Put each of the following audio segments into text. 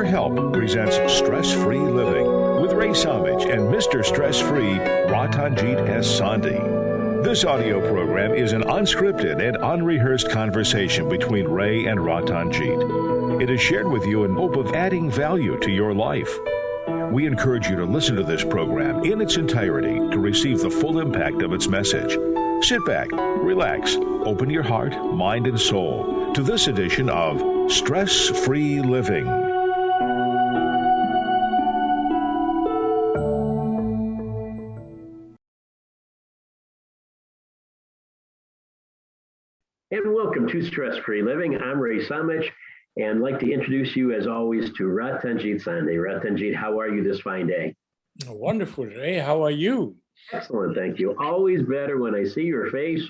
Your Help presents Stress-Free Living with Ray Samich and Mr. Stress-Free, Ratanjit S. Sandhi. This audio program is an unscripted and unrehearsed conversation between Ray and Ratanjit. It is shared with you in hope of adding value to your life. We encourage you to listen to this program in its entirety to receive the full impact of its message. Sit back, relax, open your heart, mind, and soul to this edition of Stress-Free Living. And welcome to Stress-Free Living. I'm Ray Samich, and I'd like to introduce you, as always, to Ratanjit Sandhi. Ratanjit, how are you this fine day? Wonderful, Ray. How are you? Excellent, thank you. Always better when I see your face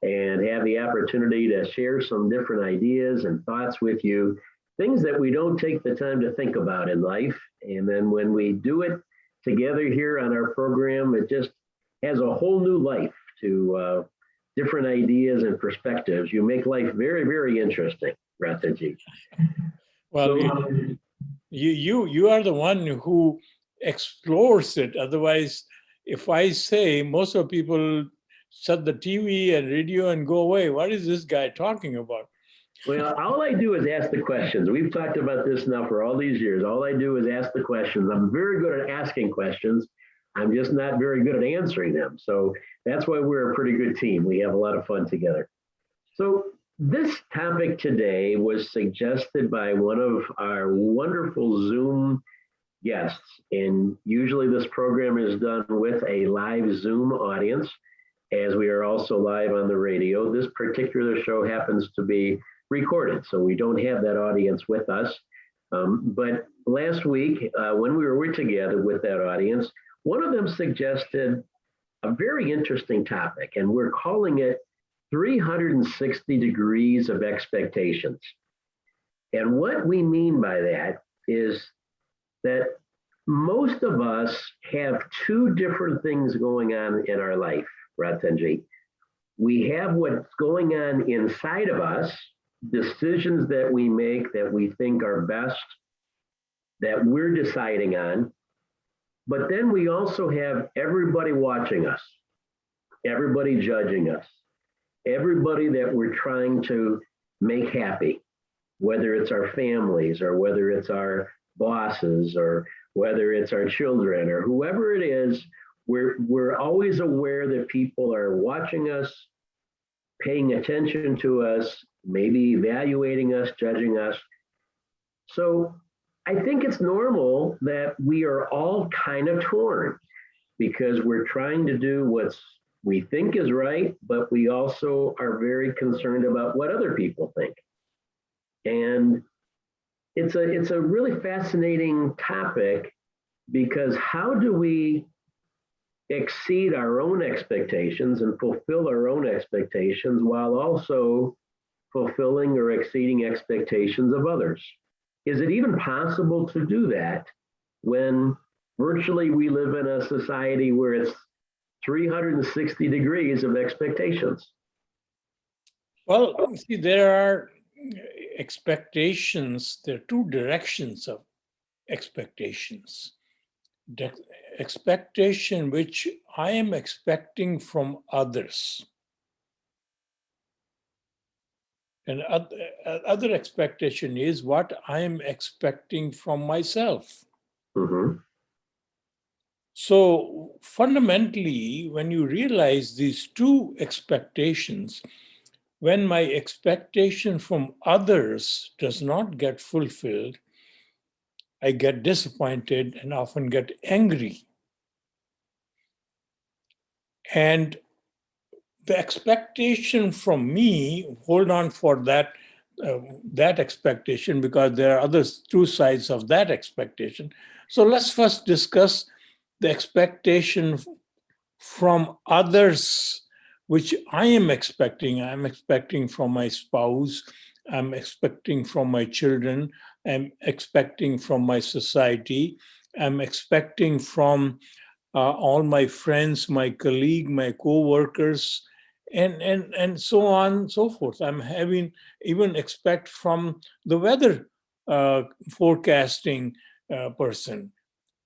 and have the opportunity to share some different ideas and thoughts with you, things that we don't take the time to think about in life. And then when we do it together here on our program, it just has a whole new life to different ideas and perspectives. You make life very, very interesting, Ratanjit. Well, you are the one who explores it. Otherwise, if I say, most of people shut the TV and radio and go away. What is this guy talking about? Well, all I do is ask the questions. We've talked about this now for all these years. All I do is ask the questions. I'm very good at asking questions. I'm just not very good at answering them. So that's why we're a pretty good team. We have a lot of fun together. So this topic today was suggested by one of our wonderful Zoom guests. And usually this program is done with a live Zoom audience, as we are also live on the radio. This particular show happens to be recorded, so we don't have that audience with us. But last week, when we were together with that audience, one of them suggested a very interesting topic, and we're calling it 360 degrees of expectations. And what we mean by that is that most of us have two different things going on in our life, Ratanjit. We have what's going on inside of us, decisions that we make that we think are best, that we're deciding on. But then we also have everybody watching us, everybody judging us, everybody that we're trying to make happy, whether it's our families or whether it's our bosses or whether it's our children or whoever it is. We're always aware that people are watching us, paying attention to us, maybe evaluating us, judging us. So I think it's normal that we are all kind of torn because we're trying to do what we think is right, but we also are very concerned about what other people think. And it's a really fascinating topic, because how do we exceed our own expectations and fulfill our own expectations while also fulfilling or exceeding expectations of others? Is it even possible to do that when virtually we live in a society where it's 360 degrees of expectations? Well, see, there are expectations. There are two directions of expectations. The expectation which I am expecting from others. And other expectation is what I am expecting from myself. Mm-hmm. So fundamentally, when you realize these two expectations, when my expectation from others does not get fulfilled, I get disappointed and often get angry. And the expectation from me, hold on for that expectation, because there are other two sides of that expectation. So let's first discuss the expectation from others, which I am expecting. I'm expecting from my spouse. I'm expecting from my children. I'm expecting from my society. I'm expecting from all my friends, my colleague, my co-workers, and so on and so forth. I'm having even expect from the weather forecasting person.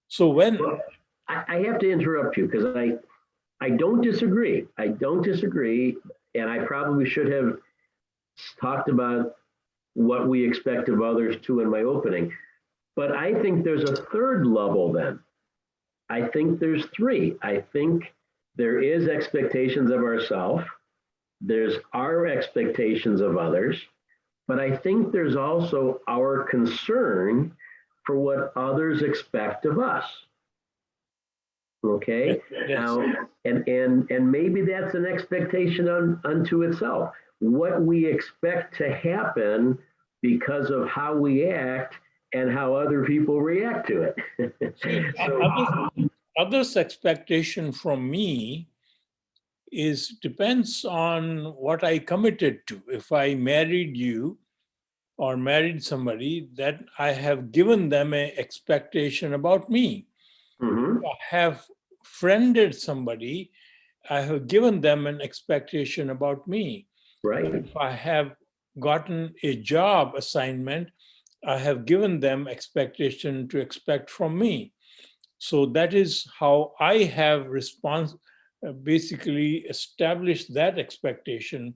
So when Well, I have to interrupt you because I don't disagree. I don't disagree. And I probably should have talked about what we expect of others too in my opening. But I think there's a third level then. I think there's three. I think there is expectations of ourselves. There's our expectations of others. But I think there's also our concern for what others expect of us. Okay. Now, and maybe that's an expectation unto itself. What we expect to happen because of how we act and how other people react to it. Others' expectation from me depends on what I committed to. If I married you or married somebody, that I have given them an expectation about me. Mm-hmm. I have friended somebody, I have given them an expectation about me. Right. If I have gotten a job assignment, I have given them expectation to expect from me. So that is how I have basically established that expectation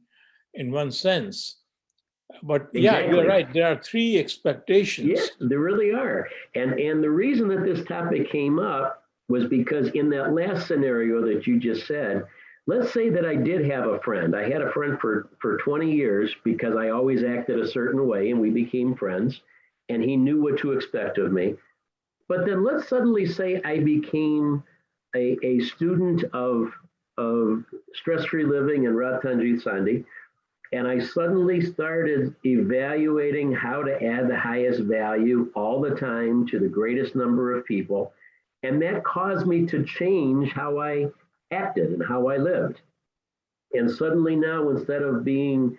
in one sense. But yeah, Exactly. you're right. There are three expectations. Yes, there really are. And the reason that this topic came up was because in that last scenario that you just said, let's say that I did have a friend. I had a friend for 20 years because I always acted a certain way and we became friends and he knew what to expect of me. But then let's suddenly say I became a student of stress-free living and Ratanjit and Ray, and I suddenly started evaluating how to add the highest value all the time to the greatest number of people. And that caused me to change how I acted and how I lived. And suddenly now, instead of being,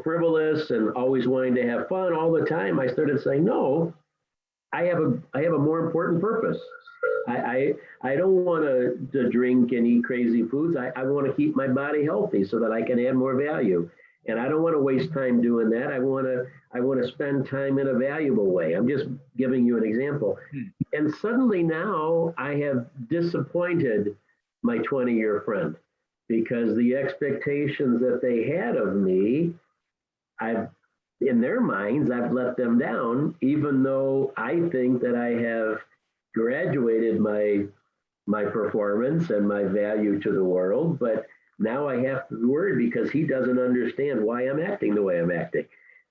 frivolous and always wanting to have fun all the time, I started saying, no, I have a more important purpose. I don't want to drink and eat crazy foods. I want to keep my body healthy so that I can add more value. And I don't want to waste time doing that. I want to spend time in a valuable way. I'm just giving you an example. And suddenly now I have disappointed my 20-year friend because the expectations that they had of me, in their minds, I've let them down, even though I think that I have graduated my performance and my value to the world. But now I have to worry because he doesn't understand why I'm acting the way I'm acting.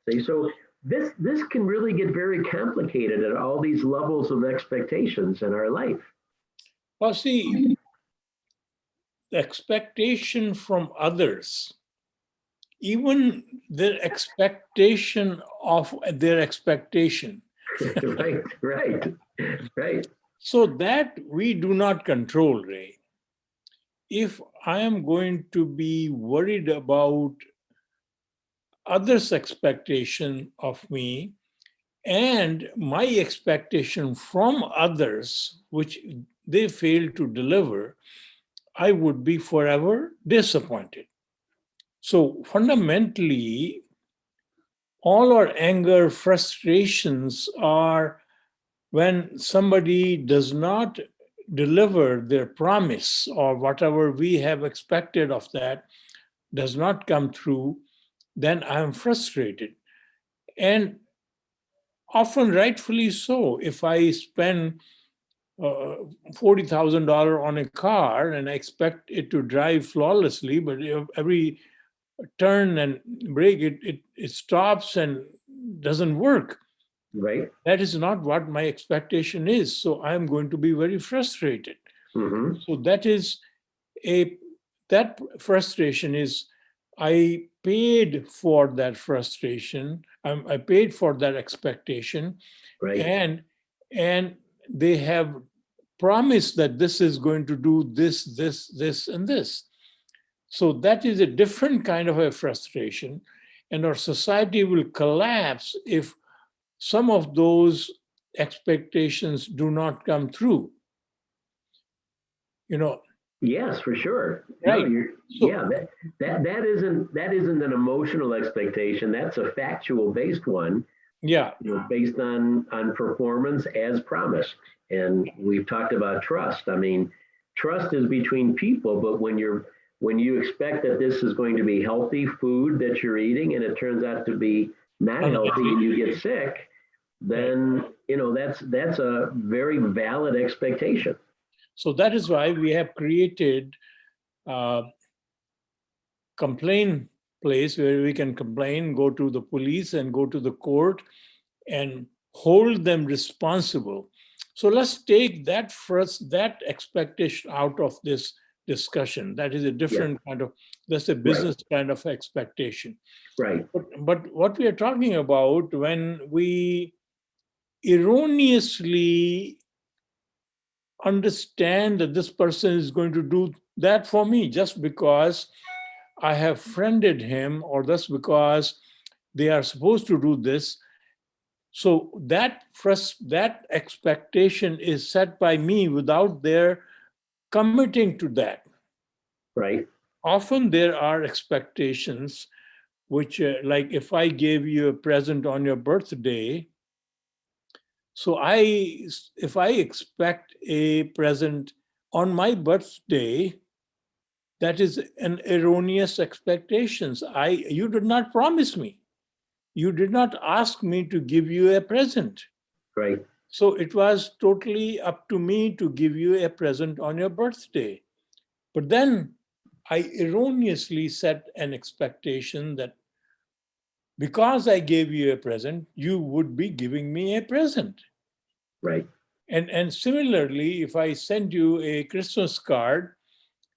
See, so this can really get very complicated at all these levels of expectations in our life. Well, see, the expectation from others, even their expectation of their expectation. Right. So that we do not control, Ray. If I am going to be worried about others' expectation of me and my expectation from others, which they fail to deliver, I would be forever disappointed. So fundamentally, all our anger, frustrations are when somebody does not deliver their promise or whatever we have expected of that does not come through, then I'm frustrated. And often rightfully so. If I spend $40,000 on a car and I expect it to drive flawlessly, but every turn and brake, it stops and doesn't work. Right. That is not what my expectation is. So I'm going to be very frustrated. Mm-hmm. So that frustration is, I paid for that frustration. I paid for that expectation. Right. And they have promised that this is going to do this, and this. So that is a different kind of a frustration. And our society will collapse if some of those expectations do not come through. Yes, for sure. Right. That isn't an emotional expectation. That's a factual based one. Yeah. Based on performance as promised. And we've talked about trust. I mean, trust is between people, but when you expect that this is going to be healthy food that you're eating and it turns out to be not healthy and you get sick, then that's a very valid expectation. So that is why we have created a complaint place where we can complain, go to the police and go to the court and hold them responsible. So let's take that expectation out of this discussion. That is a different kind of, that's a business kind of expectation. Right. But what we are talking about when we erroneously understand that this person is going to do that for me just because I have friended him, or just because they are supposed to do this. So that expectation is set by me without their committing to that. Right. Often there are expectations which, like if I gave you a present on your birthday, so if I expect a present on my birthday, that is an erroneous expectations. You did not promise me. You did not ask me to give you a present. Right. So it was totally up to me to give you a present on your birthday. But then I erroneously set an expectation that because I gave you a present, you would be giving me a present. Right. And similarly, if I send you a Christmas card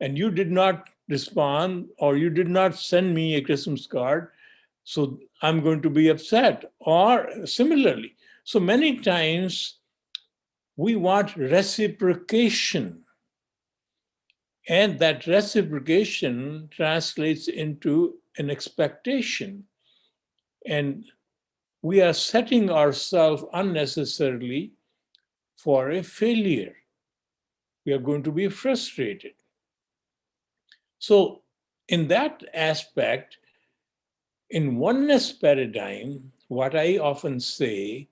and you did not respond or you did not send me a Christmas card, so I'm going to be upset. Or similarly, so many times we want reciprocation, and that reciprocation translates into an expectation. And we are setting ourselves unnecessarily for a failure. We are going to be frustrated. So, in that aspect, in oneness paradigm, what I often say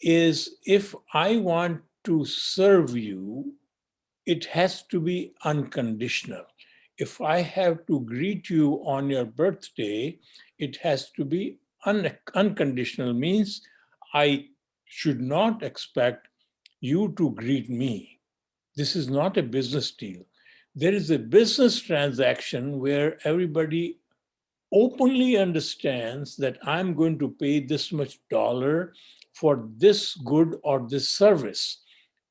is if I want to serve you, it has to be unconditional. If I have to greet you on your birthday, it has to be unconditional, means I should not expect you to greet me. This is not a business deal. There is a business transaction where everybody openly understands that I'm going to pay this much dollar for this good or this service.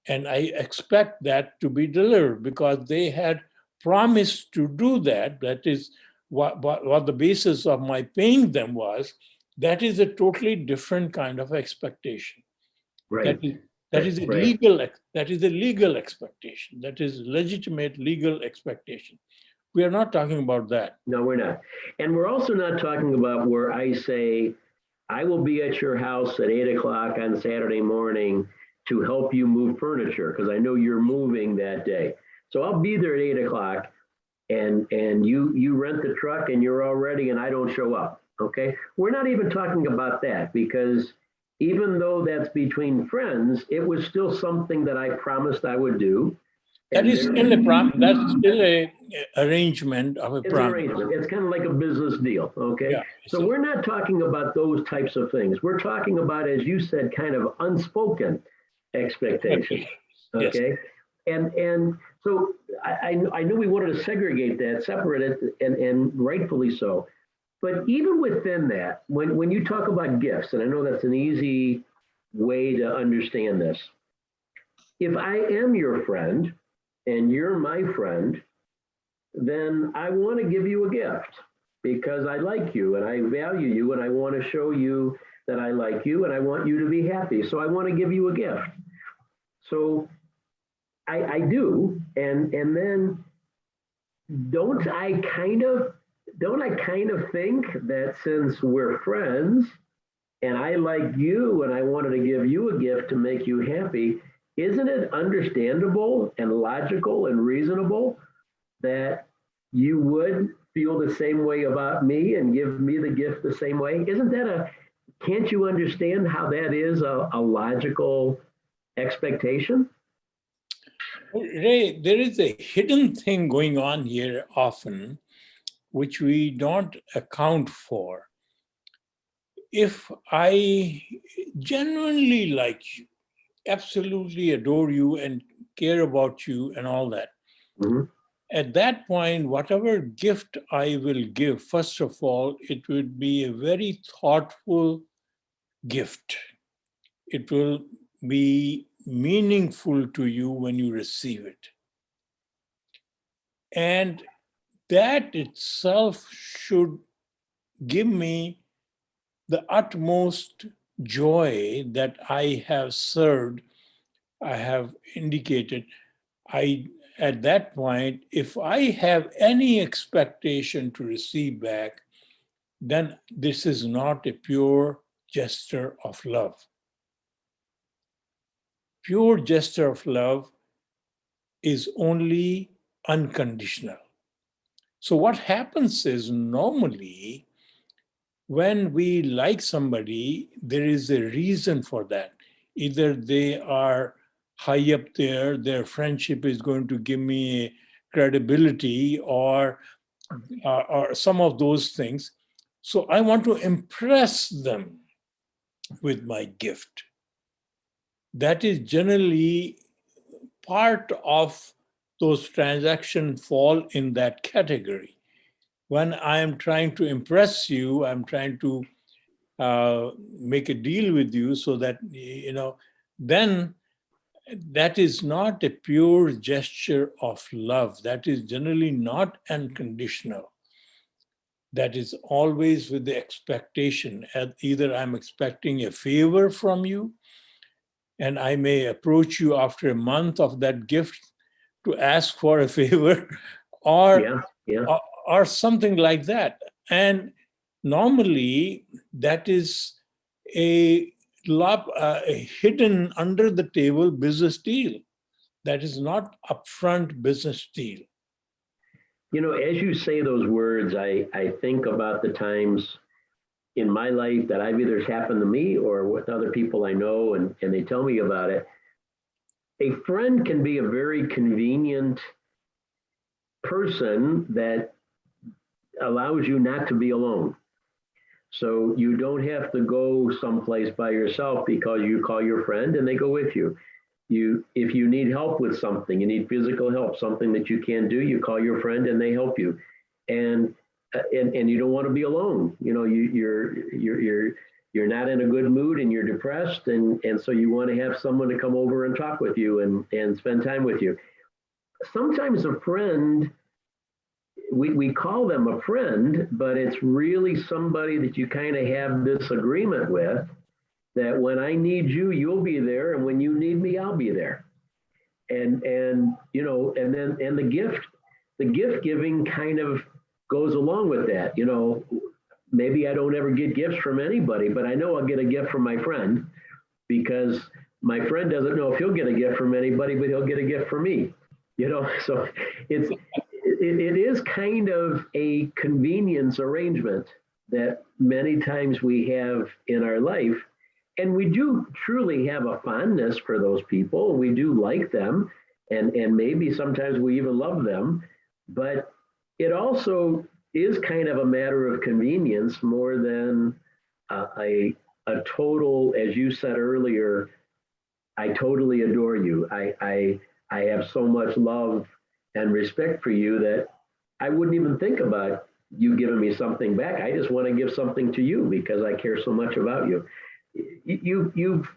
And I expect that to be delivered because they had promised to do that. That is what the basis of my paying them was. That is a totally different kind of expectation. Right. That is a legal expectation. That is legitimate legal expectation. We are not talking about that. No, we're not. And we're also not talking about where I say, I will be at your house at 8 o'clock on Saturday morning to help you move furniture because I know you're moving that day. So I'll be there at 8 o'clock and you rent the truck and you're all ready and I don't show up. Okay. We're not even talking about that because even though that's between friends, it was still something that I promised I would do. That is still a promise. That's still a arrangement of a promise. It's kind of like a business deal, okay? Yeah, so we're not talking about those types of things. We're talking about, as you said, kind of unspoken expectations, okay? Yes. And so I knew we wanted to segregate that, separate it, and rightfully so. But even within that, when you talk about gifts, and I know that's an easy way to understand this, if I am your friend, and you're my friend, then I want to give you a gift because I like you and I value you and I want to show you that I like you and I want you to be happy. So I want to give you a gift. So I do. And then don't I kind of think that since we're friends and I like you and I wanted to give you a gift to make you happy, isn't it understandable and logical and reasonable that you would feel the same way about me and give me the gift the same way? Isn't that can't you understand how that is a logical expectation? Ray, there is a hidden thing going on here often, which we don't account for. If I genuinely like you, absolutely adore you and care about you and all that, Mhm. at that point, whatever gift I will give, first of all, it would be a very thoughtful gift. It will be meaningful to you when you receive it. And that itself should give me the utmost joy that I have served, I have indicated. I At that point, if I have any expectation to receive back, then this is not a pure gesture of love. Pure gesture of love is only unconditional. So what happens is normally when we like somebody, there is a reason for that. Either they are high up there, their friendship is going to give me credibility, or some of those things. So I want to impress them with my gift. That is generally part of those transactions fall in that category. When I am trying to impress you, I'm trying to make a deal with you so that, then that is not a pure gesture of love. That is generally not unconditional. That is always with the expectation. Either I'm expecting a favor from you, and I may approach you after a month of that gift to ask for a favor, or Yeah, yeah. or something like that. And normally that is a a hidden under the table business deal. That is not upfront business deal. As you say those words, I think about the times in my life that I've either happened to me or with other people I know, and they tell me about it. A friend can be a very convenient person that allows you not to be alone. So you don't have to go someplace by yourself because you call your friend and they go with you. If you need help with something, you need physical help, something that you can't do, you call your friend and they help you. And you don't want to be alone. You're not in a good mood and you're depressed, and so you want to have someone to come over and talk with you and spend time with you. Sometimes a friend, we call them a friend, but it's really somebody that you kind of have this agreement with, that when I need you, you'll be there, and when you need me, I'll be there. And the gift giving kind of goes along with that. Maybe I don't ever get gifts from anybody, but I know I'll get a gift from my friend, because my friend doesn't know if he'll get a gift from anybody, but he'll get a gift from me. So it is kind of a convenience arrangement that many times we have in our life. And we do truly have a fondness for those people. We do like them. And maybe sometimes we even love them. But it also is kind of a matter of convenience more than a total, as you said earlier, I totally adore you. I have so much love and respect for you that I wouldn't even think about you giving me something back. I just want to give something to you because I care so much about you. You've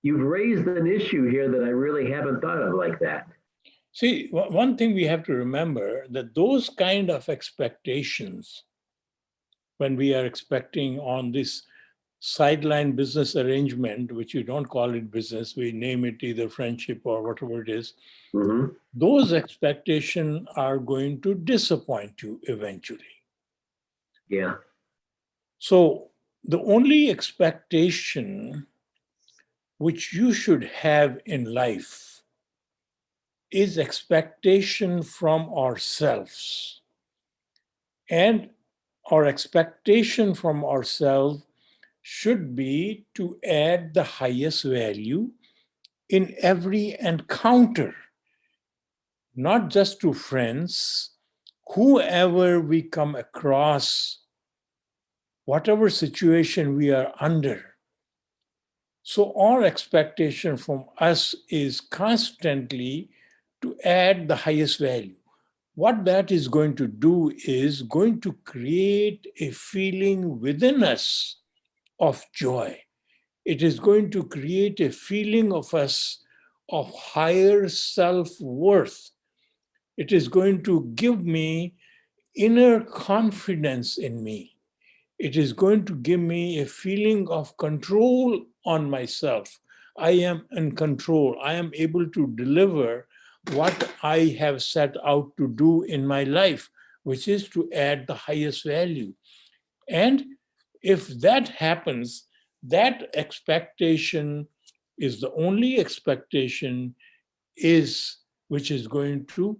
raised an issue here that I really haven't thought of like that. See, one thing we have to remember, that those kind of expectations, when we are expecting on this sideline business arrangement, which we don't call it business, we name it either friendship or whatever it is, Mm-hmm. those expectations are going to disappoint you eventually. Yeah. So the only expectation which you should have in life is expectation from ourselves. And our expectation from ourselves should be to add the highest value in every encounter, not just to friends, whoever we come across, whatever situation we are under. So our expectation from us is constantly to add the highest value. What that is going to do is going to create a feeling within us of joy. It is going to create a feeling of us of higher self-worth. It is going to give me inner confidence in me. It is going to give me a feeling of control on myself. I am in control. I am able to deliver what I have set out to do in my life, which is to add the highest value. And if that happens, that expectation is the only expectation which is going to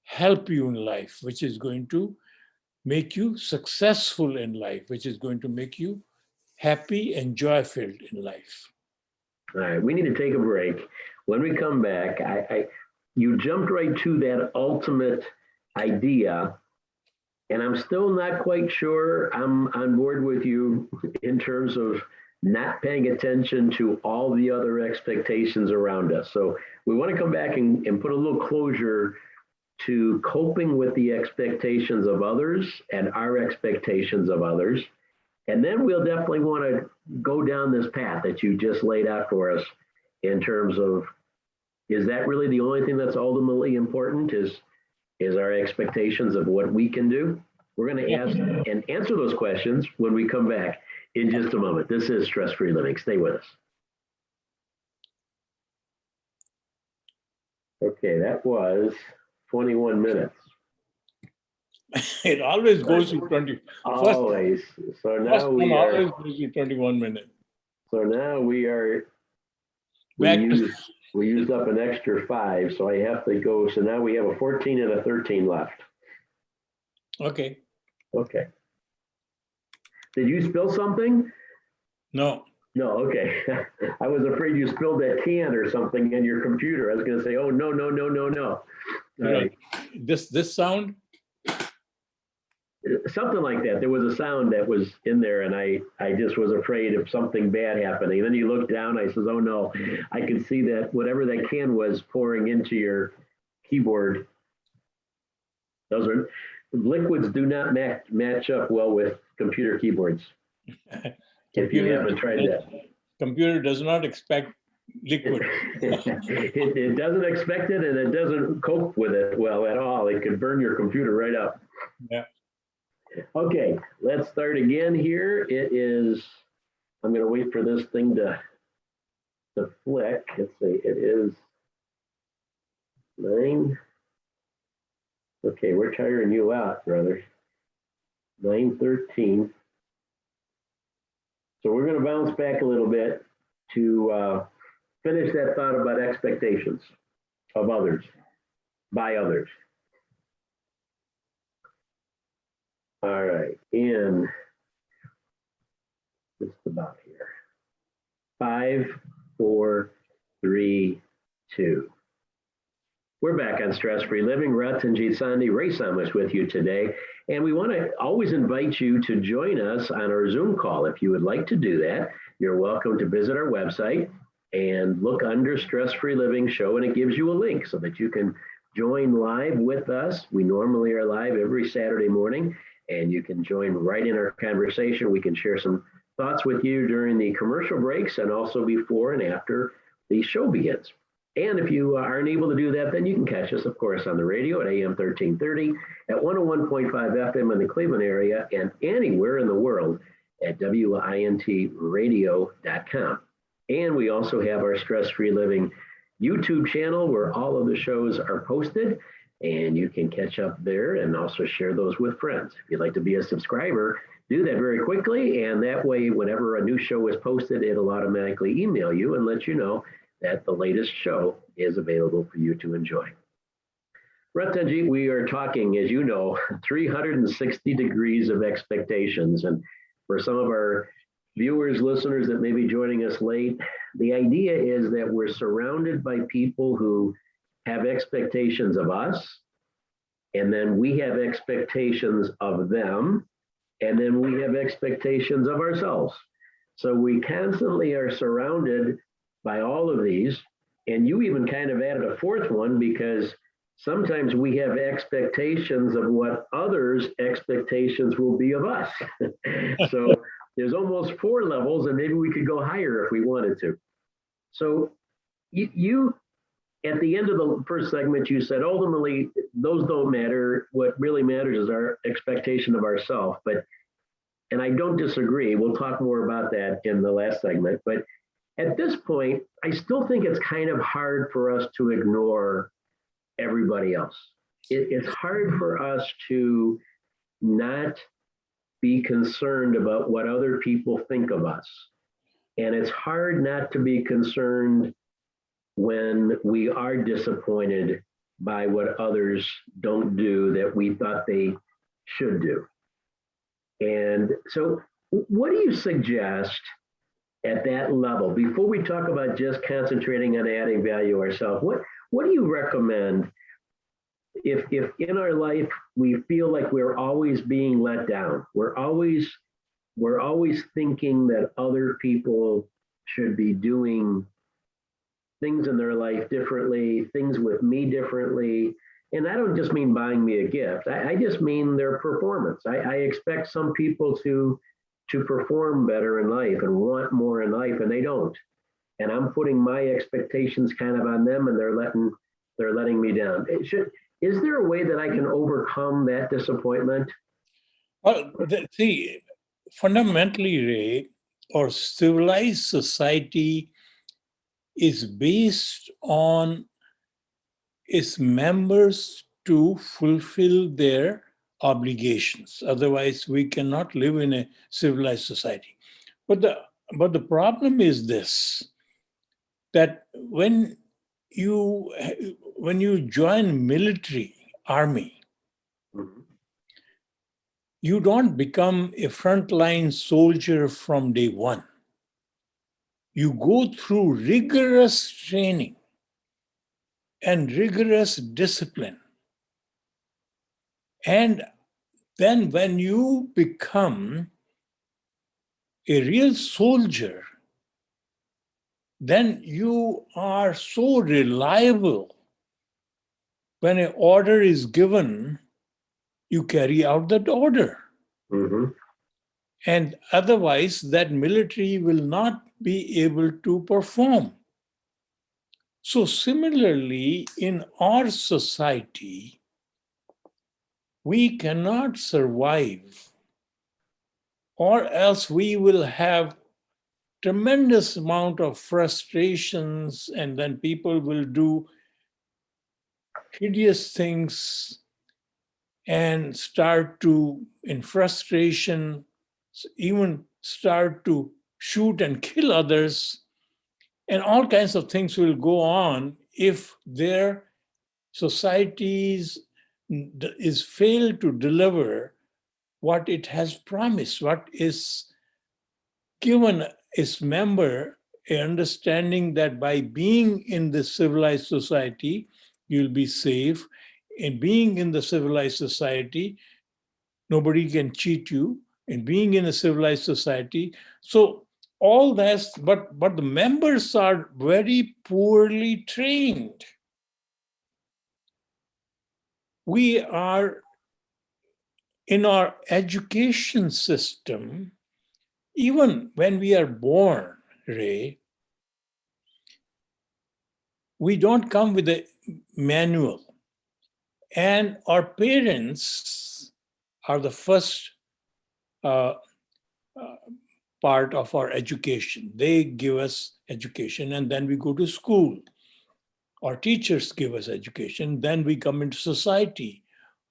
help you in life, which is going to make you successful in life, which is going to make you happy and joy-filled in life. All right, we need to take a break. When we come back, you jumped right to that ultimate idea, and I'm still not quite sure I'm on board with you in terms of not paying attention to all the other expectations around us. So we want to come back and put a little closure to coping with the expectations of others and our expectations of others. And then we'll definitely want to go down this path that you just laid out for us in terms of, is that really the only thing that's ultimately important is our expectations of what we can do? We're going to ask and answer those questions when we come back in just a moment. This is Stress Free Living. Stay with us. Okay, that was 21 minutes. It always goes to 20. Always. So now we are always goes to 21 minutes. So now we used up an extra 5, so I have to go. So now we have a 14 and a 13 left. Okay. Okay. Did you spill something? No. No, okay. I was afraid you spilled that can or something in your computer. I was going to say, oh, no. All right. This sound? Something like that. There was a sound that was in there, and I just was afraid of something bad happening. And then you look down, I says, oh no, I could see that whatever that can was pouring into your keyboard. Those are liquids do not match up well with computer keyboards. If you haven't tried that. Computer does not expect liquid. It doesn't expect it, and it doesn't cope with it well at all. It could burn your computer right up. Yeah. Okay, let's start again here. I'm going to wait for this thing to flick. Let's see, it is 9. Okay, we're tiring you out, brother. 9:13. So we're going to bounce back a little bit to finish that thought about expectations of others, by others. All right, in just about here. 5, 4, 3, 2. We're back on Stress Free Living. Ratanjit and Ray with you today. And we want to always invite you to join us on our Zoom call. If you would like to do that, you're welcome to visit our website and look under Stress Free Living Show, and it gives you a link so that you can join live with us. We normally are live every Saturday morning, and you can join right in our conversation. We can share some thoughts with you during the commercial breaks and also before and after the show begins. And if you aren't able to do that, then you can catch us, of course, on the radio at AM 1330, at 101.5 FM in the Cleveland area, and anywhere in the world at wintradio.com. And we also have our Stress Free Living YouTube channel where all of the shows are posted, and you can catch up there and also share those with friends. If you'd like to be a subscriber, do that very quickly, and that way, whenever a new show is posted, it'll automatically email you and let you know that the latest show is available for you to enjoy. Ratanjit, we are talking, as you know, 360 degrees of expectations. And for some of our viewers, listeners that may be joining us late, the idea is that we're surrounded by people who have expectations of us, and then we have expectations of them, and then we have expectations of ourselves. So we constantly are surrounded by all of these. And you even kind of added a fourth one, because sometimes we have expectations of what others' expectations will be of us. So there's almost four levels, and maybe we could go higher if we wanted to. So you at the end of the first segment, you said ultimately those don't matter. What really matters is our expectation of ourselves. And I don't disagree. We'll talk more about that in the last segment. But at this point, I still think it's kind of hard for us to ignore everybody else. It's hard for us to not be concerned about what other people think of us. And it's hard not to be concerned when we are disappointed by what others don't do that we thought they should do. And so what do you suggest at that level, before we talk about just concentrating on adding value ourselves, what do you recommend if in our life we feel like we're always being let down, we're always thinking that other people should be doing things in their life differently, things with me differently. And I don't just mean buying me a gift. I just mean their performance. I expect some people to perform better in life and want more in life, and they don't. And I'm putting my expectations kind of on them, and they're letting me down. Is there a way that I can overcome that disappointment? Well, see, fundamentally, Ray, our civilized society is based on its members to fulfill their obligations. Otherwise, we cannot live in a civilized society. But the problem is this, that when you join military, army, you don't become a frontline soldier from day one. You go through rigorous training and rigorous discipline. And then when you become a real soldier, then you are so reliable. When an order is given, you carry out that order. Mm-hmm. And otherwise, that military will not be able to perform. So similarly, in our society, we cannot survive, or else we will have tremendous amount of frustrations, and then people will do hideous things and start to, in frustration, even start to shoot and kill others. And all kinds of things will go on if their societies is failed to deliver what it has promised, what is given its member an understanding that by being in this civilized society, you'll be safe. In being in the civilized society, nobody can cheat you. In being in a civilized society, so all that, but the members are very poorly trained. We are in our education system, even when we are born, Ray, we don't come with a manual. And our parents are the first part of our education. They give us education, and then we go to school. Our teachers give us education, then we come into society.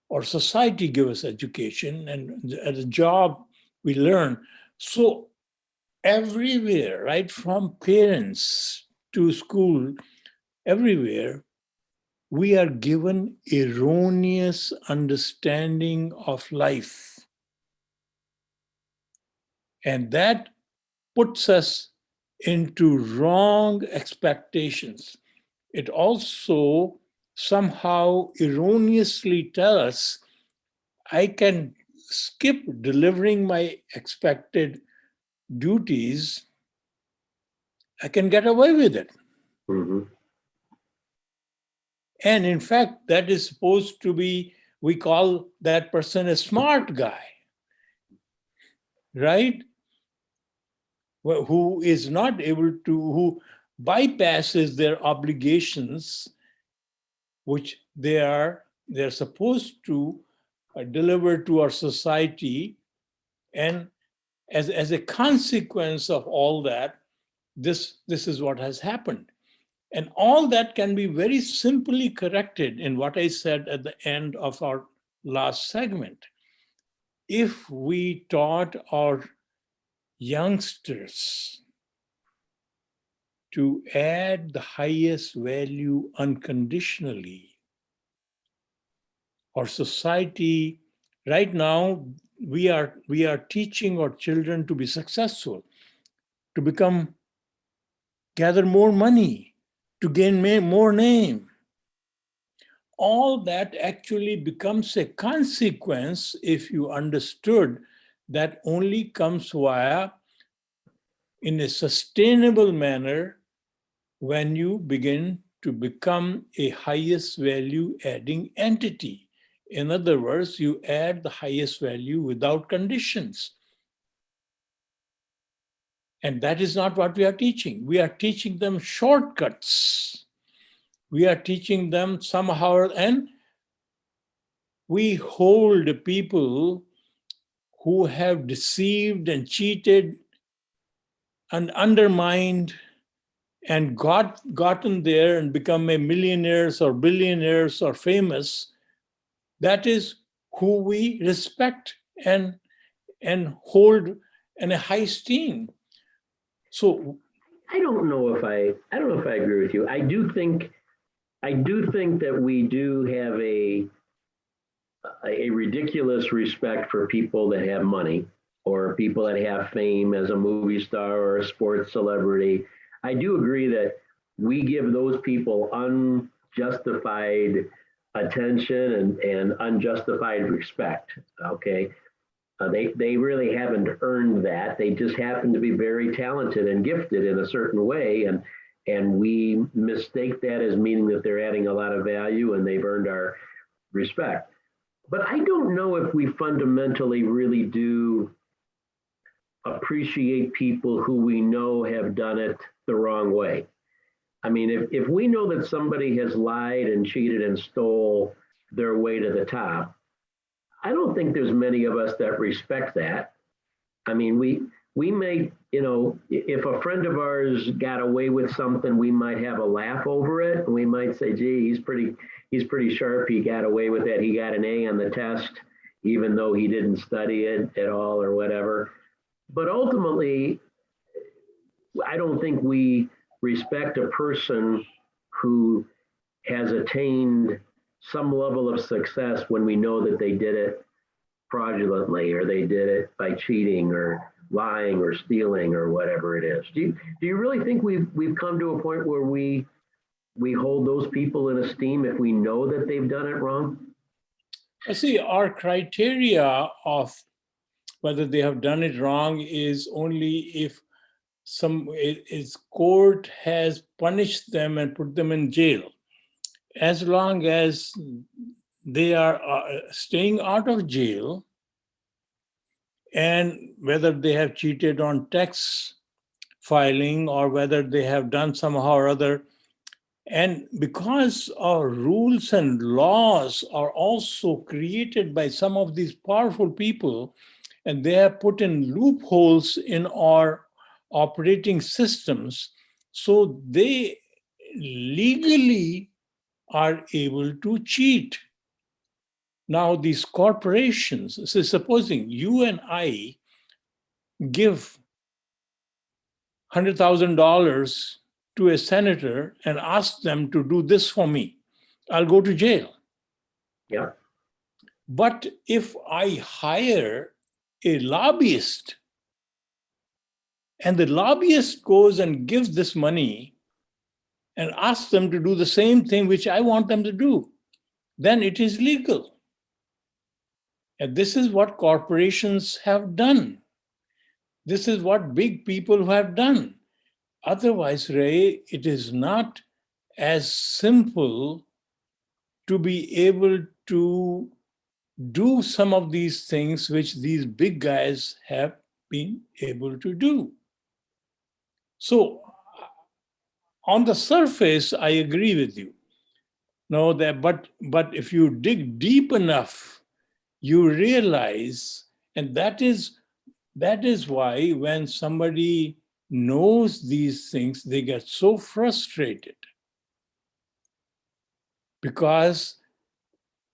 Or society gives us education, and at a job we learn. So everywhere, right from parents to school, everywhere, we are given erroneous understanding of life. And that puts us into wrong expectations. It also somehow erroneously tells us I can skip delivering my expected duties, I can get away with it. Mm-hmm. And in fact, that is supposed to be, we call that person a smart guy, right? Who is not able to, who bypasses their obligations, which they're supposed to deliver to our society. And as a consequence of all that, this is what has happened. And all that can be very simply corrected in what I said at the end of our last segment. If we taught our youngsters to add the highest value unconditionally, our society right now, we are teaching our children to be successful, to become, gather more money, to gain more name. All that actually becomes a consequence if you understood that only comes via, in a sustainable manner, when you begin to become a highest value adding entity. In other words, you add the highest value without conditions. And that is not what we are teaching. We are teaching them shortcuts. We are teaching them somehow, and we hold people who have deceived and cheated and undermined and gotten there and become a millionaires or billionaires or famous. That is who we respect and hold in a high esteem. So I don't know if I don't know if I agree with you. I do think that we do have a ridiculous respect for people that have money or people that have fame as a movie star or a sports celebrity. I do agree that we give those people unjustified attention and unjustified respect. Okay. They really haven't earned that. They just happen to be very talented and gifted in a certain way. And we mistake that as meaning that they're adding a lot of value and they've earned our respect. But I don't know if we fundamentally really do appreciate people who we know have done it the wrong way. I mean, if we know that somebody has lied and cheated and stole their way to the top, I don't think there's many of us that respect that. I mean, we may, if a friend of ours got away with something, we might have a laugh over it. And we might say, gee, he's pretty sharp. He got away with that. He got an A on the test, even though he didn't study it at all or whatever. But ultimately, I don't think we respect a person who has attained some level of success when we know that they did it fraudulently or they did it by cheating or lying or stealing or whatever it is. Do you really think we've come to a point where we hold those people in esteem if we know that they've done it wrong? I see our criteria of whether they have done it wrong is only if its court has punished them and put them in jail. As long as they are staying out of jail, and whether they have cheated on tax filing or whether they have done somehow or other, and because our rules and laws are also created by some of these powerful people, and they have put in loopholes in our operating systems, so they legally are able to cheat. Now, these corporations, so supposing you and I give $100,000 to a senator and ask them to do this for me, I'll go to jail. Yeah. But if I hire a lobbyist and the lobbyist goes and gives this money and asks them to do the same thing which I want them to do, then it is legal. And this is what corporations have done. This is what big people have done. Otherwise, Ray, it is not as simple to be able to do some of these things which these big guys have been able to do. So, on the surface, I agree with you. No, that but if you dig deep enough, you realize, and that is why when somebody knows these things, they get so frustrated, because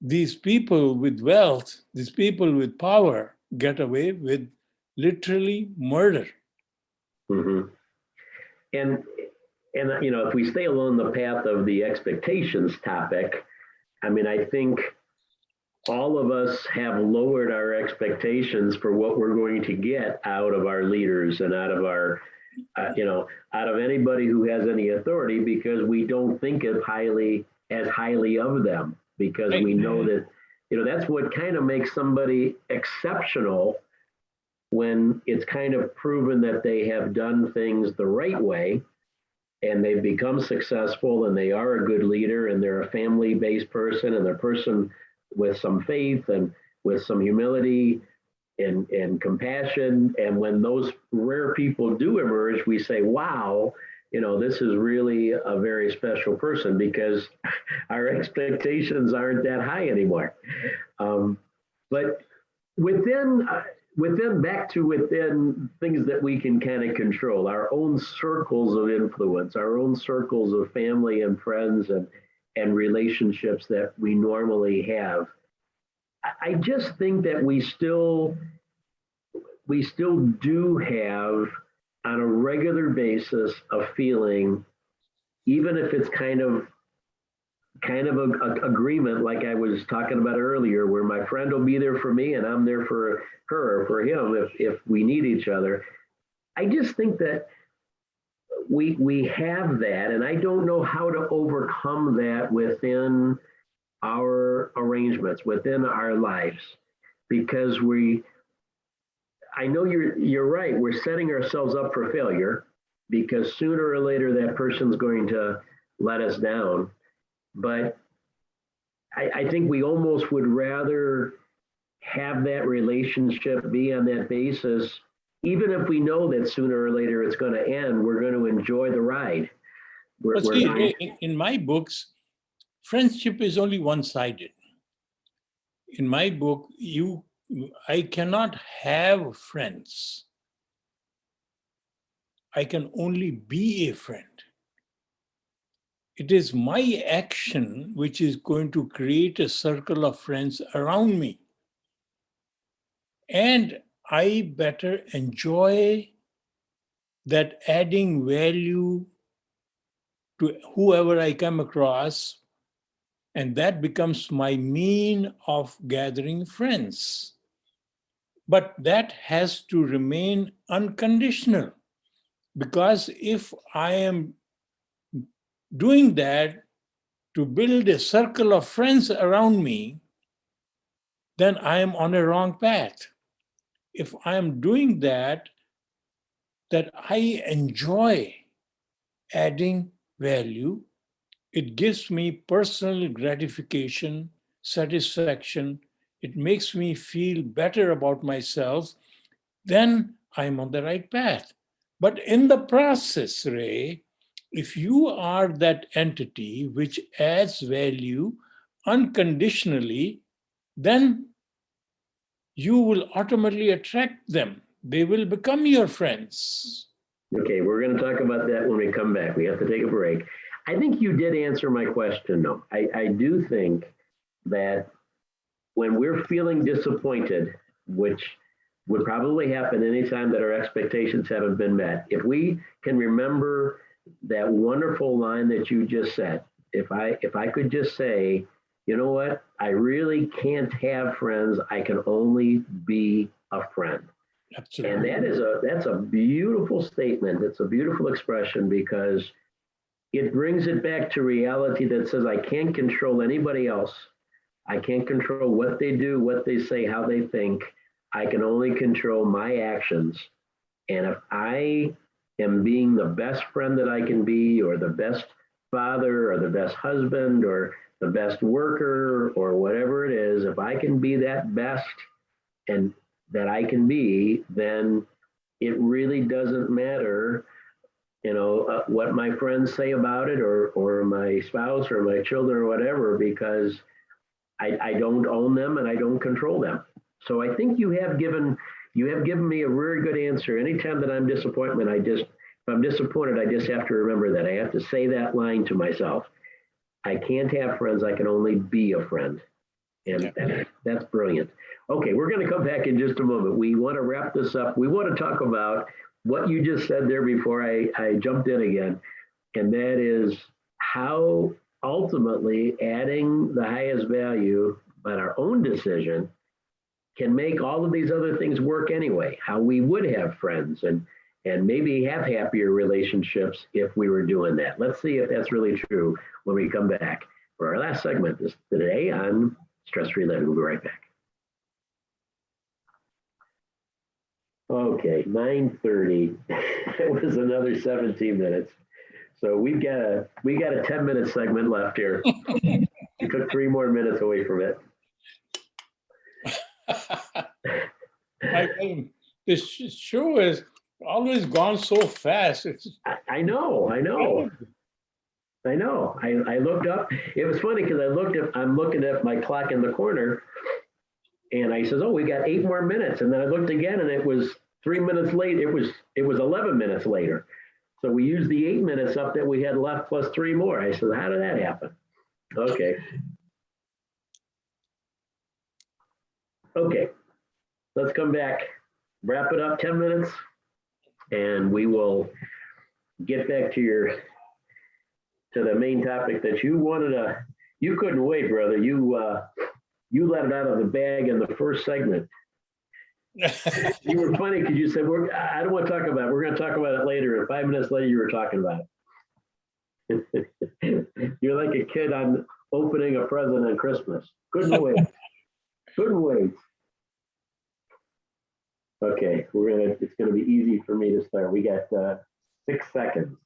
these people with wealth, these people with power get away with literally murder. Mm-hmm. And if we stay along the path of the expectations topic, I mean, I think all of us have lowered our expectations for what we're going to get out of our leaders and out of our, out of anybody who has any authority, because we don't think as highly of them, because we know that, that's what kind of makes somebody exceptional, when it's kind of proven that they have done things the right way and they've become successful and they are a good leader and they're a family-based person and they're a person with some faith and with some humility and compassion. And when those rare people do emerge, we say, wow, this is really a very special person, because our expectations aren't that high anymore. But within things that we can kind of control, our own circles of influence, our own circles of family and friends and relationships that we normally have, I just think that we still do have, on a regular basis, a feeling, even if it's kind of a agreement, like I was talking about earlier, where my friend will be there for me and I'm there for her or for him if we need each other. I just think that we have that, and I don't know how to overcome that within our arrangements, within our lives, because I know you're right, we're setting ourselves up for failure, because sooner or later that person's going to let us down. But I think we almost would rather have that relationship be on that basis, even if we know that sooner or later it's going to end. We're going to enjoy the ride. In my books, friendship is only one-sided. In my book, I cannot have friends. I can only be a friend. It is my action which is going to create a circle of friends around me. And I better enjoy that adding value to whoever I come across, and that becomes my mean of gathering friends. But that has to remain unconditional, because if I am doing that to build a circle of friends around me, then I am on a wrong path. If I am doing that I enjoy adding value, it gives me personal gratification, satisfaction, it makes me feel better about myself, then I'm on the right path. But in the process, Ray, if you are that entity which adds value unconditionally, then you will ultimately attract them. They will become your friends. Okay, we're going to talk about that when we come back. We have to take a break. I think you did answer my question, though. I do think that when we're feeling disappointed, which would probably happen anytime that our expectations haven't been met, if we can remember that wonderful line that you just said, if I could just say, you know what, I really can't have friends, I can only be a friend. Absolutely. And that's a beautiful statement. It's a beautiful expression because it brings it back to reality that says I can't control anybody else. I can't control what they do, what they say, how they think. I can only control my actions. And if I am being the best friend that I can be, or the best father, or the best husband, or the best worker, or whatever it is, if I can be that best and that I can be, then it really doesn't matter, what my friends say about it, or my spouse or my children or whatever, because I don't own them and I don't control them. So I think you have given me a very good answer. Anytime that I'm disappointed, if I'm disappointed, I just have to remember that. I have to say that line to myself. I can't have friends. I can only be a friend. And that's brilliant. Okay, we're going to come back in just a moment. We want to wrap this up. We want to talk about what you just said there before I jumped in again. And that is how ultimately adding the highest value by our own decision can make all of these other things work anyway. How we would have friends and maybe have happier relationships if we were doing that. Let's see if that's really true when we come back for our last segment today on Stress-Free Living. We'll be right back. Okay, 9:30. It was another 17 minutes. So we got a 10-minute segment left here. We took 3 more minutes away from it. This show has always gone so fast. I know. I looked up. It was funny because I'm looking at my clock in the corner, and I says, "Oh, we got 8 more minutes." And then I looked again, and it was 3 minutes late. It was 11 minutes later. So we used the 8 minutes up that we had left plus 3 more. I said, "How did that happen?" Okay. Okay. Let's come back. Wrap it up 10 minutes, and we will get back to the main topic that you wanted to. You couldn't wait, brother. You let it out of the bag in the first segment. You were funny because you said, I don't want to talk about it. We're going to talk about it later. And 5 minutes later, you were talking about it. You're like a kid on opening a present on Christmas. Couldn't wait. Couldn't wait. Okay, it's going to be easy for me to start. We got 6 seconds.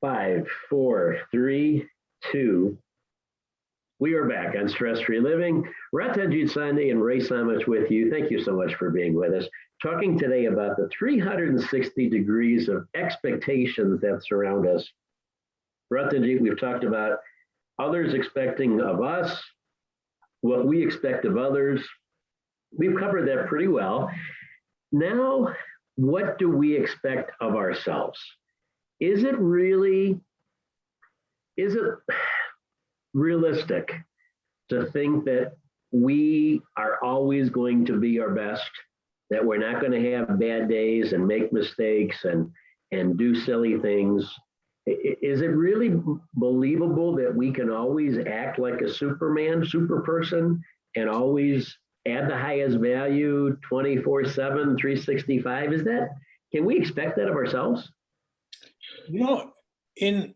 5, 4, 3, 2. We are back on Stress-Free Living. Ratanjit and Ray with you. Thank you so much for being with us. Talking today about the 360 degrees of expectations that surround us. Ratanjit, we've talked about others expecting of us, what we expect of others. We've covered that pretty well. Now, what do we expect of ourselves? Is it realistic to think that we are always going to be our best, that we're not going to have bad days and make mistakes and do silly things? Is it really believable that we can always act like a Superman, super person, and always add the highest value 24/7, 365? Can we expect that of ourselves? In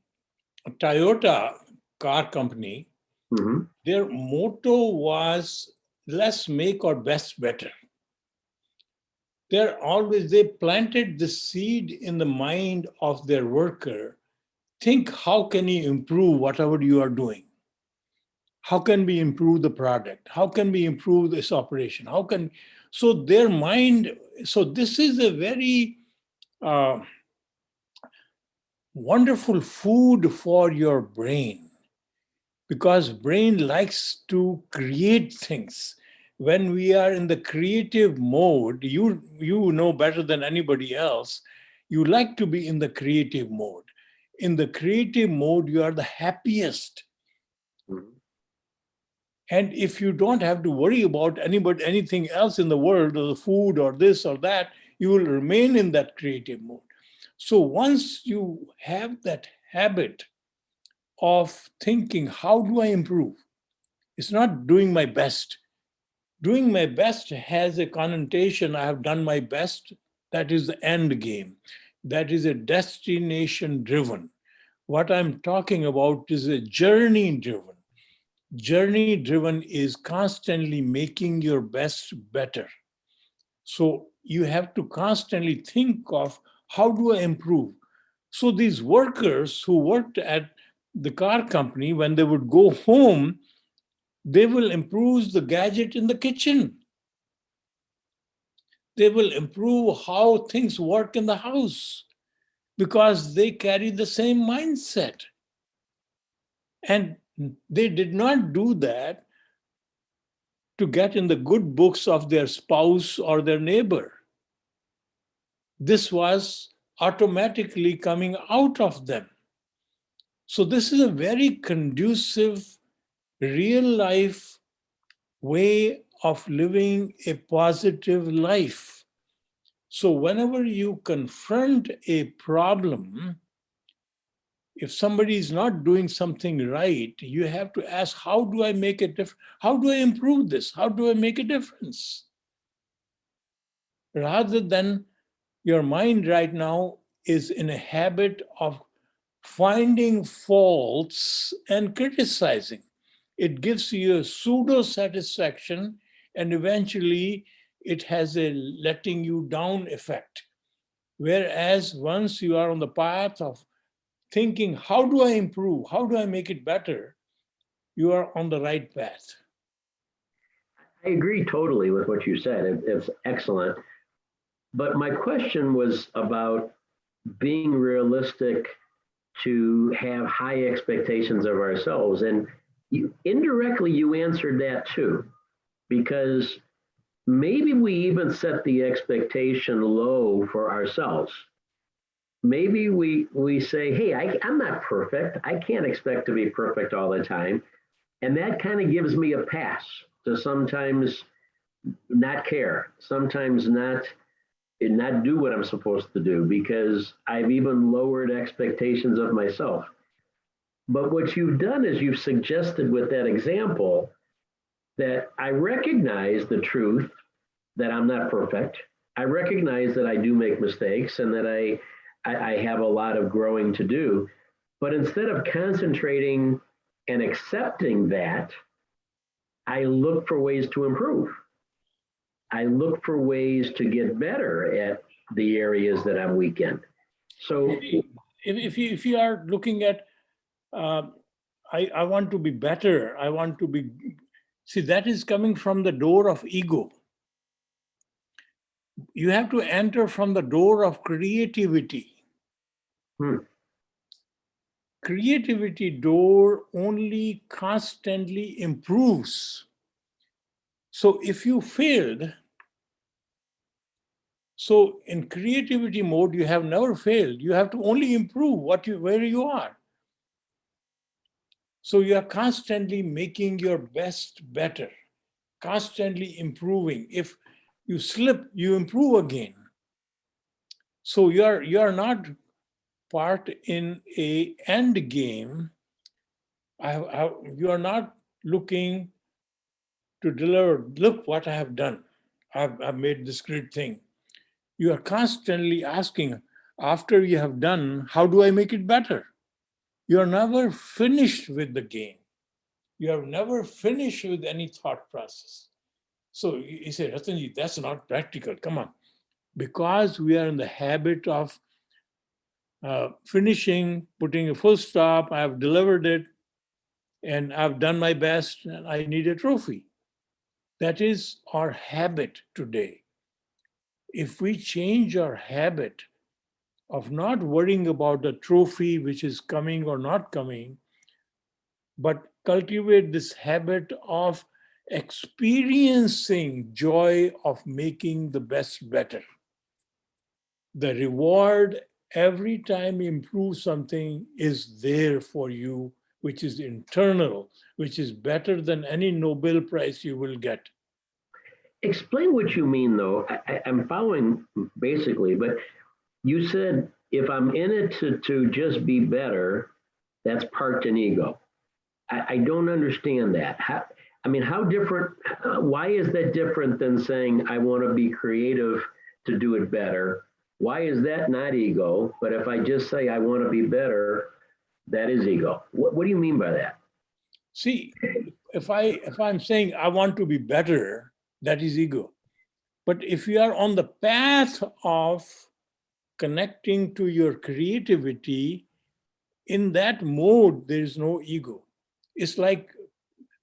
Toyota car company, their motto was, let's make our best better. They planted the seed in the mind of their worker. Think, how can you improve whatever you are doing? How can we improve the product? How can we improve this operation? So their mind, so this is a very wonderful food for your brain, because brain likes to create things. When we are in the creative mode, you know better than anybody else, you like to be in the creative mode. In the creative mode, you are the happiest. And if you don't have to worry about anything else in the world, or the food or this or that, you will remain in that creative mode. So once you have that habit of thinking, how do I improve? It's not doing my best. Doing my best has a connotation. I have done my best. That is the end game. That is a destination driven. What I'm talking about is a journey driven. Journey driven is constantly making your best better. So you have to constantly think of how do I improve? So these workers who worked at the car company, when they would go home, they will improve the gadget in the kitchen. They will improve how things work in the house because they carry the same mindset. And they did not do that to get in the good books of their spouse or their neighbor. This was automatically coming out of them. So, this is a very conducive, real life way of living a positive life. So, whenever you confront a problem, if somebody is not doing something right, you have to ask, how do I make a difference? How do I improve this? How do I make a difference? Rather than your mind right now is in a habit of finding faults and criticizing. It gives you a pseudo satisfaction, and eventually it has a letting you down effect. Whereas once you are on the path of thinking, how do I improve? How do I make it better? You are on the right path. I agree totally with what you said. It's excellent. But my question was about being realistic to have high expectations of ourselves. And indirectly, you answered that too, because maybe we even set the expectation low for ourselves. Maybe we say, hey, I'm not perfect. I can't expect to be perfect all the time. And that kind of gives me a pass to sometimes not care, sometimes not do what I'm supposed to do because I've even lowered expectations of myself. But what you've done is you've suggested with that example that I recognize the truth that I'm not perfect. I recognize that I do make mistakes and that I have a lot of growing to do. But instead of concentrating and accepting that, I look for ways to improve. I look for ways to get better at the areas that I'm weak in. So, If you are looking at, I want to be better, I want to be, see, that is coming from the door of ego. You have to enter from the door of creativity. Creativity door only constantly improves. So if you failed, so in creativity mode, you have never failed. You have to only improve where you are. So you are constantly making your best better, constantly improving. If you slip, you improve again. So you are not part in a end game. You are not looking to deliver, look what I have done. I've made this great thing. You are constantly asking, after you have done, how do I make it better? You are never finished with the game. You are never finished with any thought process. So you say, Ratanjit, that's not practical. Come on. Because we are in the habit of finishing, putting a full stop, I've delivered it, and I've done my best, and I need a trophy. That is our habit today. If we change our habit of not worrying about the trophy which is coming or not coming, but cultivate this habit of experiencing joy of making the best better. The reward every time you improve something is there for you, which is internal, which is better than any Nobel Prize you will get. explain what you mean, though. I'm following basically, but you said if I'm in it to just be better, that's parked in ego. I don't understand that. I mean, how different, why is that different than saying, I want to be creative to do it better? Why is that not ego? But if I just say I want to be better, that is ego. What do you mean by that? See, if I'm saying I want to be better, that is ego. But if you are on the path of connecting to your creativity, in that mode, there is no ego. It's like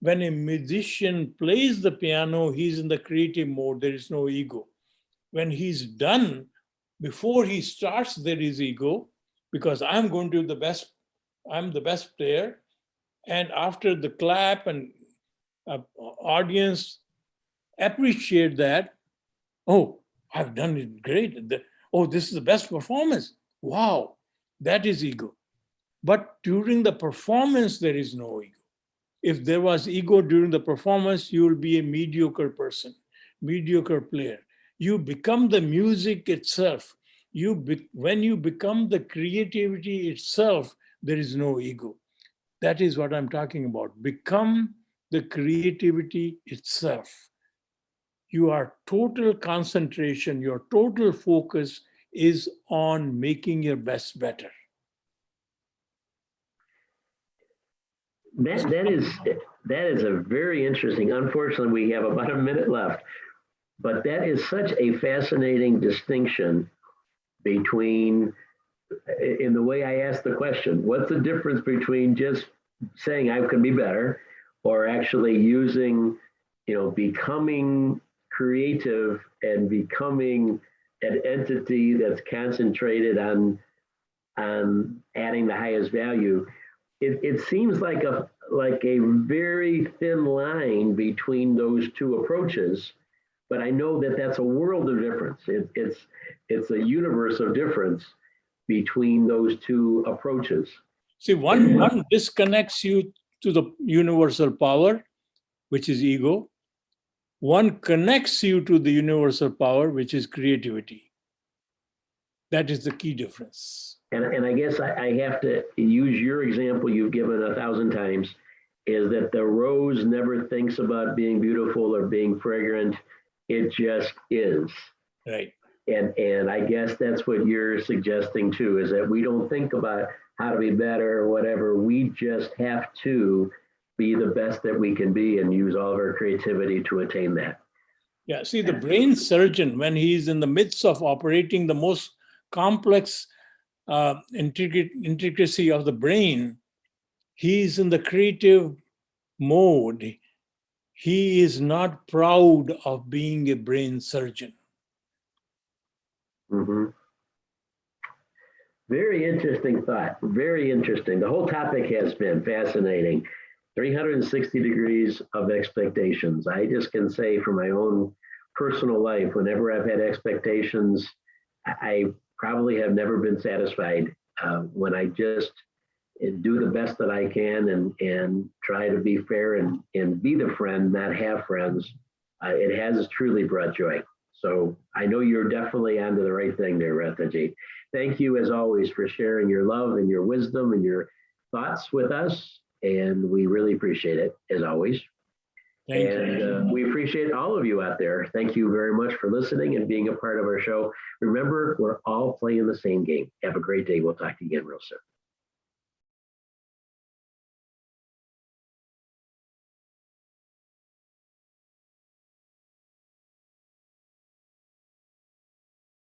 when a musician plays the piano, he's in the creative mode, there is no ego. When he's done, before he starts, there is ego, because I'm going to the best, I'm the best player. And after the clap and audience appreciate that, oh, I've done it great. Oh, this is the best performance. Wow, that is ego. But during the performance, there is no ego. If there was ego during the performance, you will be a mediocre person, mediocre player. You become the music itself. When you become the creativity itself, there is no ego. That is what I'm talking about. Become the creativity itself. Your total concentration, your total focus is on making your best better. That is a very interesting. Unfortunately, we have about a minute left, but that is such a fascinating distinction between, in the way I asked the question, what's the difference between just saying I can be better, or actually using, becoming creative and becoming an entity that's concentrated on adding the highest value. It seems like a very thin line between those two approaches, but I know that that's a world of difference. It's a universe of difference between those two approaches. See, one disconnects you to the universal power, which is ego. One connects you to the universal power, which is creativity. That is the key difference. And I guess I have to use your example you've given 1,000 times, is that the rose never thinks about being beautiful or being fragrant. It just is. Right. And I guess that's what you're suggesting too, is that we don't think about how to be better or whatever. We just have to be the best that we can be and use all of our creativity to attain that. Yeah, see, the brain surgeon, when he's in the midst of operating the most complex intricacy of the brain, he's in the creative mode. He is not proud of being a brain surgeon. Mm-hmm. Very interesting thought. Very interesting. The whole topic has been fascinating. 360 degrees of expectations. I just can say from my own personal life, whenever I've had expectations, I probably have never been satisfied. When I just do the best that I can and try to be fair and be the friend, not have friends, it has truly brought joy. So I know you're definitely onto the right thing there, Ratanjit. Thank you, as always, for sharing your love and your wisdom and your thoughts with us. And we really appreciate it, as always. Thank you. We appreciate all of you out there. Thank you very much for listening and being a part of our show. Remember, we're all playing the same game. Have a great day. We'll talk to you again real soon.